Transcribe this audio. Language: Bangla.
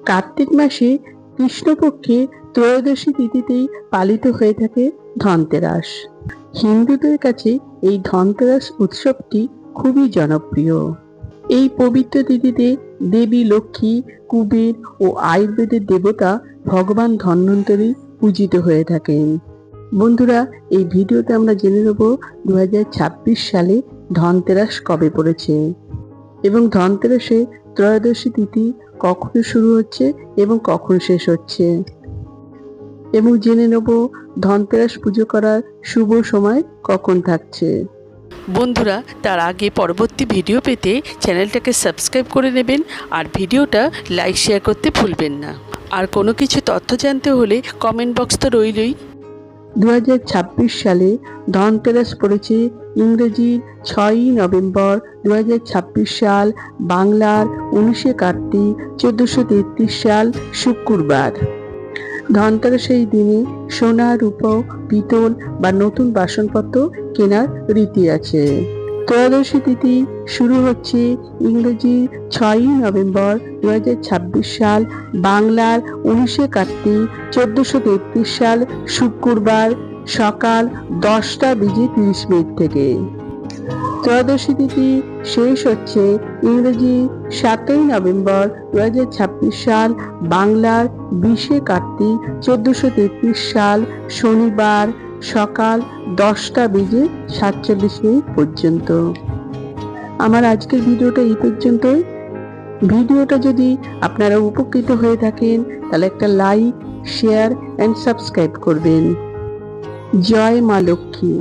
কার্তিক মাসে কৃষ্ণপক্ষে ত্রয়োদশী তিথিতেই পালিত হয়ে থাকে ধনতেরাস। হিন্দুদের কাছে এই ধনতেরাস উৎসবটি খুবই জনপ্রিয়। এই পবিত্র তিথিতে দেবী লক্ষ্মী, কুবের ও আয়ুর্বেদের দেবতা ভগবান ধন্বন্তরী পূজিত হয়ে থাকেন। বন্ধুরা, এই ভিডিওতে আমরা জেনে নেব 2026 সালে ধনতেরাস কবে পড়েছে এবং ধনতেরাসে ত্রয়োদশী তিথি কখন শুরু হচ্ছে এবং কখন শেষ হচ্ছে, এবং জেনে নেব ধনতেরাস পুজো করার শুভ সময় কখন থাকছে। বন্ধুরা, তার আগে পরবর্তী ভিডিও পেতে চ্যানেলটাকে সাবস্ক্রাইব করে নেবেন আর ভিডিওটা লাইক শেয়ার করতে ভুলবেন না। আর কোনো কিছু তথ্য জানতে হলে কমেন্ট বক্স তো রইলই। 2026 সালে ধনতেরাস পড়েছে ইংরেজির 6ই নভেম্বর 2026 সাল, বাংলার 19শে কার্তিক 1433 সাল শুক্রবার। ধনতেরাস এই দিনে সোনা, রূপো, পিতল বা নতুন বাসনপত্র কেনার রীতি আছে। ত্রয়োদশী তিথি শুরু হচ্ছে ইংরেজি 6ই নভেম্বর 2026 সাল, বাংলার 19শে কার্তিক 1433 সাল শুক্রবার সকাল 10টা বেজে 30 মিনিট থেকে। ত্রয়োদশী তিথি শেষ হচ্ছে ইংরেজি 7ই নভেম্বর 2026 সাল, বাংলার 20শে কার্তিক 1433 সাল শনিবার সকাল 10টা বেজে 47 মিনিট পর্যন্ত। আমার আজকের ভিডিওটা এই পর্যন্তই। ভিডিওটা যদি আপনারা উপকৃত হয়ে থাকেন তাহলে একটা লাইক, শেয়ার এন্ড সাবস্ক্রাইব করবেন। জয় মা লক্ষ্মী।